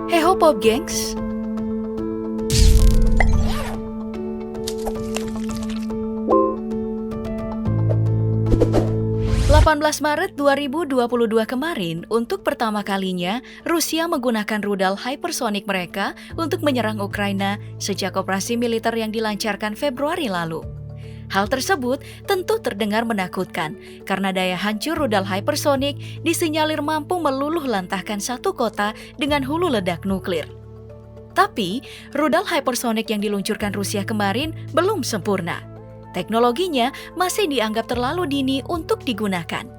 Heho Pop Gengs, 18 Maret 2022 kemarin, untuk pertama kalinya, Rusia menggunakan rudal hypersonic mereka untuk menyerang Ukraina sejak operasi militer yang dilancarkan Februari lalu. Hal tersebut tentu terdengar menakutkan karena daya hancur rudal hypersonic disinyalir mampu meluluh lantahkan satu kota dengan hulu ledak nuklir. Tapi, rudal hypersonic yang diluncurkan Rusia kemarin belum sempurna. Teknologinya masih dianggap terlalu dini untuk digunakan.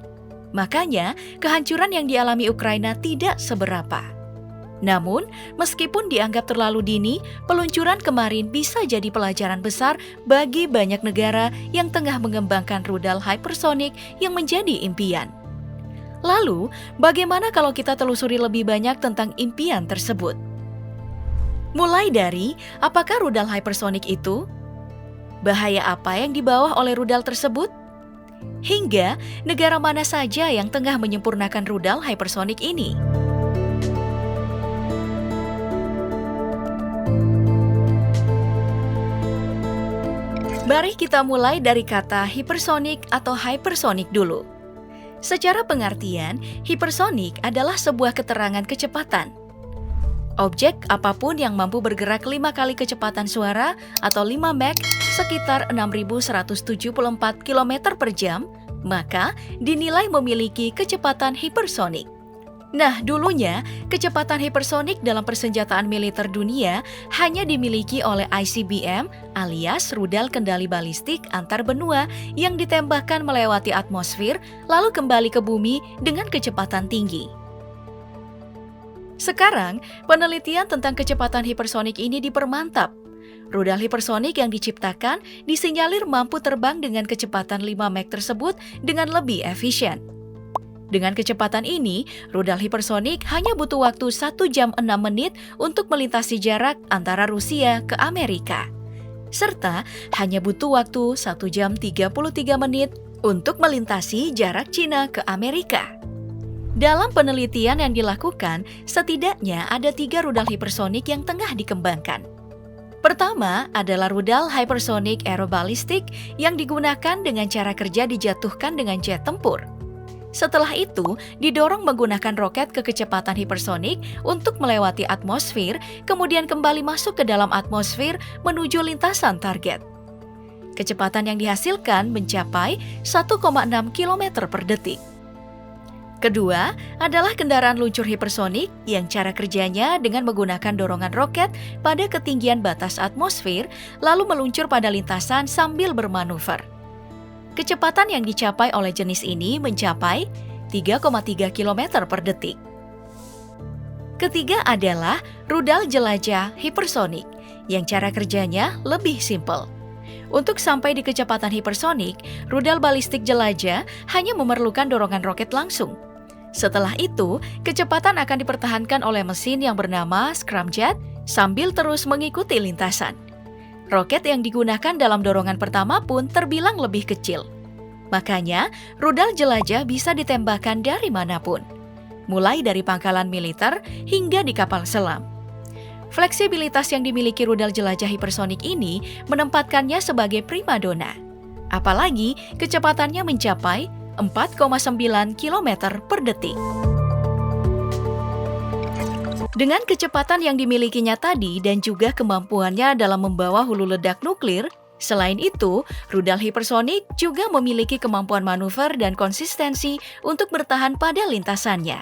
Makanya, kehancuran yang dialami Ukraina tidak seberapa. Namun, meskipun dianggap terlalu dini, peluncuran kemarin bisa jadi pelajaran besar bagi banyak negara yang tengah mengembangkan rudal hypersonic yang menjadi impian. Lalu, bagaimana kalau kita telusuri lebih banyak tentang impian tersebut? Mulai dari, apakah rudal hypersonic itu? Bahaya apa yang dibawa oleh rudal tersebut? Hingga negara mana saja yang tengah menyempurnakan rudal hypersonic ini? Mari kita mulai dari kata hypersonic atau hypersonic dulu. Secara pengertian, hypersonic adalah sebuah keterangan kecepatan. Objek apapun yang mampu bergerak 5 kali kecepatan suara atau 5 Mach sekitar 6.174 km per jam, maka dinilai memiliki kecepatan hypersonic. Nah, dulunya kecepatan hypersonic dalam persenjataan militer dunia hanya dimiliki oleh ICBM alias rudal kendali balistik antar benua yang ditembakkan melewati atmosfer lalu kembali ke bumi dengan kecepatan tinggi. Sekarang, penelitian tentang kecepatan hypersonic ini dipermantap. Rudal hypersonic yang diciptakan disinyalir mampu terbang dengan kecepatan 5 Mach tersebut dengan lebih efisien. Dengan kecepatan ini, rudal hypersonic hanya butuh waktu 1 jam 6 menit untuk melintasi jarak antara Rusia ke Amerika. Serta hanya butuh waktu 1 jam 33 menit untuk melintasi jarak Cina ke Amerika. Dalam penelitian yang dilakukan, setidaknya ada 3 rudal hypersonic yang tengah dikembangkan. Pertama adalah rudal hypersonic aerobalistik yang digunakan dengan cara kerja dijatuhkan dengan jet tempur. Setelah itu, didorong menggunakan roket ke kecepatan hypersonic untuk melewati atmosfer, kemudian kembali masuk ke dalam atmosfer menuju lintasan target. Kecepatan yang dihasilkan mencapai 1,6 km per detik. Kedua adalah kendaraan luncur hypersonic yang cara kerjanya dengan menggunakan dorongan roket pada ketinggian batas atmosfer lalu meluncur pada lintasan sambil bermanuver. Kecepatan yang dicapai oleh jenis ini mencapai 3,3 km per detik. Ketiga adalah rudal jelajah hypersonic yang cara kerjanya lebih simpel. Untuk sampai di kecepatan hypersonic, rudal balistik jelajah hanya memerlukan dorongan roket langsung. Setelah itu, kecepatan akan dipertahankan oleh mesin yang bernama scramjet sambil terus mengikuti lintasan. Roket yang digunakan dalam dorongan pertama pun terbilang lebih kecil. Makanya, rudal jelajah bisa ditembakkan dari manapun, mulai dari pangkalan militer hingga di kapal selam. Fleksibilitas yang dimiliki rudal jelajah hypersonic ini menempatkannya sebagai primadona. Apalagi kecepatannya mencapai 4,9 km per detik. Dengan kecepatan yang dimilikinya tadi dan juga kemampuannya dalam membawa hulu ledak nuklir, selain itu, rudal hypersonic juga memiliki kemampuan manuver dan konsistensi untuk bertahan pada lintasannya.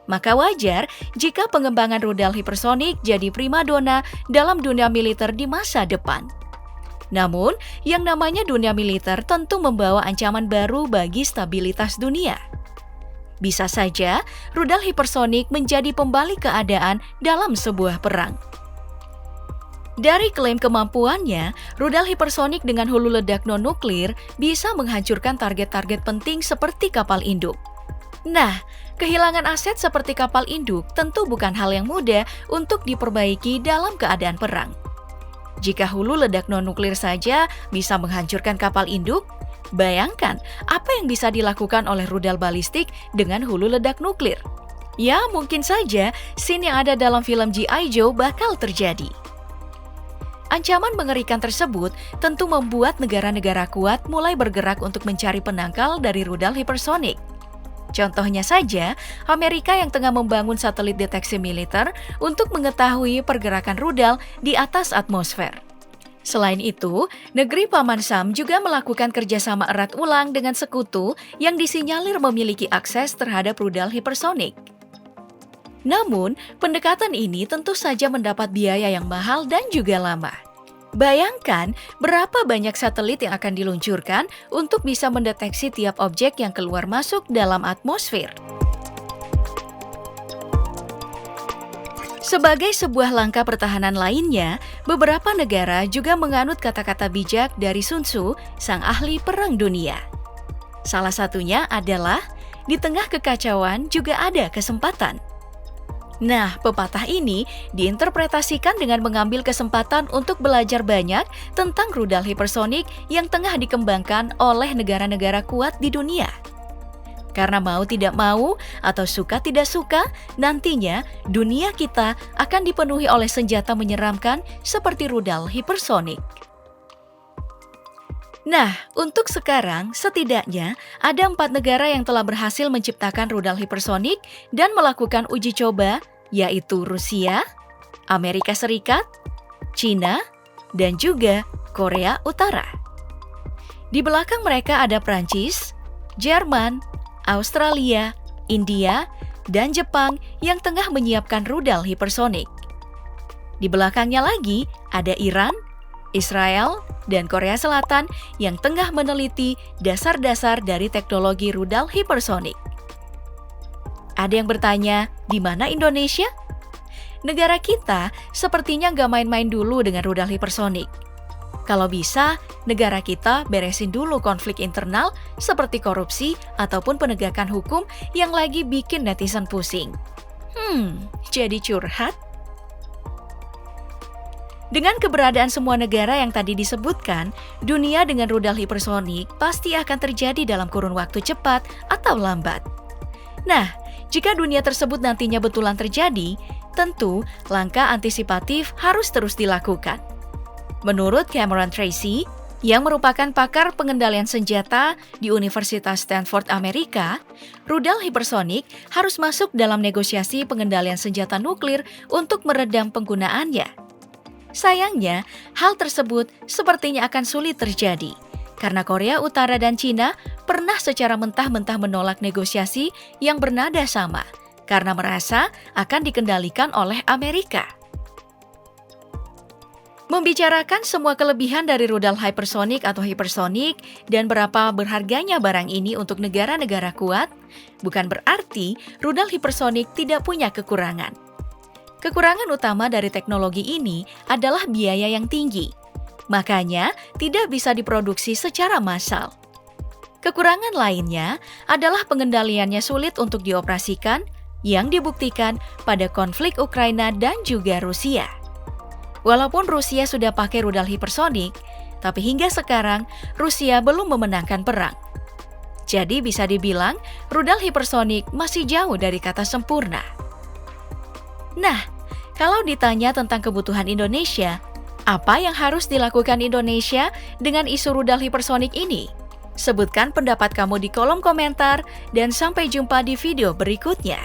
Maka wajar jika pengembangan rudal hypersonic jadi primadona dalam dunia militer di masa depan. Namun, yang namanya dunia militer tentu membawa ancaman baru bagi stabilitas dunia. Bisa saja, rudal hypersonic menjadi pembalik keadaan dalam sebuah perang. Dari klaim kemampuannya, rudal hypersonic dengan hulu ledak non-nuklir bisa menghancurkan target-target penting seperti kapal induk. Nah, kehilangan aset seperti kapal induk tentu bukan hal yang mudah untuk diperbaiki dalam keadaan perang. Jika hulu ledak non-nuklir saja bisa menghancurkan kapal induk, bayangkan apa yang bisa dilakukan oleh rudal balistik dengan hulu ledak nuklir. Ya, mungkin saja scene yang ada dalam film G.I. Joe bakal terjadi. Ancaman mengerikan tersebut tentu membuat negara-negara kuat mulai bergerak untuk mencari penangkal dari rudal hipersonik. Contohnya saja, Amerika yang tengah membangun satelit deteksi militer untuk mengetahui pergerakan rudal di atas atmosfer. Selain itu, negeri Paman Sam juga melakukan kerjasama erat ulang dengan sekutu yang disinyalir memiliki akses terhadap rudal hipersonik. Namun, pendekatan ini tentu saja mendapat biaya yang mahal dan juga lama. Bayangkan berapa banyak satelit yang akan diluncurkan untuk bisa mendeteksi tiap objek yang keluar masuk dalam atmosfer. Sebagai sebuah langkah pertahanan lainnya, beberapa negara juga menganut kata-kata bijak dari Sun Tzu, sang ahli perang dunia. Salah satunya adalah, di tengah kekacauan juga ada kesempatan. Nah, pepatah ini diinterpretasikan dengan mengambil kesempatan untuk belajar banyak tentang rudal hipersonik yang tengah dikembangkan oleh negara-negara kuat di dunia. Karena mau tidak mau atau suka tidak suka, nantinya dunia kita akan dipenuhi oleh senjata menyeramkan seperti rudal hipersonik. Nah, untuk sekarang setidaknya ada 4 negara yang telah berhasil menciptakan rudal hipersonik dan melakukan uji coba, yaitu Rusia, Amerika Serikat, China, dan juga Korea Utara. Di belakang mereka ada Prancis, Jerman, Australia, India, dan Jepang yang tengah menyiapkan rudal hipersonik. Di belakangnya lagi ada Iran, Israel, dan Korea Selatan yang tengah meneliti dasar-dasar dari teknologi rudal hipersonik. Ada yang bertanya, di mana Indonesia? Negara kita sepertinya nggak main-main dulu dengan rudal hipersonik. Kalau bisa, negara kita beresin dulu konflik internal seperti korupsi ataupun penegakan hukum yang lagi bikin netizen pusing. Jadi curhat? Dengan keberadaan semua negara yang tadi disebutkan, dunia dengan rudal hipersonik pasti akan terjadi dalam kurun waktu cepat atau lambat. Nah, jika dunia tersebut nantinya betulan terjadi, tentu langkah antisipatif harus terus dilakukan. Menurut Cameron Tracy, yang merupakan pakar pengendalian senjata di Universitas Stanford Amerika, rudal hipersonik harus masuk dalam negosiasi pengendalian senjata nuklir untuk meredam penggunaannya. Sayangnya, hal tersebut sepertinya akan sulit terjadi, karena Korea Utara dan Cina pernah secara mentah-mentah menolak negosiasi yang bernada sama, karena merasa akan dikendalikan oleh Amerika. Membicarakan semua kelebihan dari rudal hypersonik atau hipersonik dan berapa berharganya barang ini untuk negara-negara kuat, bukan berarti rudal hipersonik tidak punya kekurangan. Kekurangan utama dari teknologi ini adalah biaya yang tinggi, makanya tidak bisa diproduksi secara massal. Kekurangan lainnya adalah pengendaliannya sulit untuk dioperasikan, yang dibuktikan pada konflik Ukraina dan juga Rusia. Walaupun Rusia sudah pakai rudal hipersonik, tapi hingga sekarang Rusia belum memenangkan perang. Jadi bisa dibilang rudal hipersonik masih jauh dari kata sempurna. Nah, kalau ditanya tentang kebutuhan Indonesia, apa yang harus dilakukan Indonesia dengan isu rudal hipersonik ini? Sebutkan pendapat kamu di kolom komentar dan sampai jumpa di video berikutnya.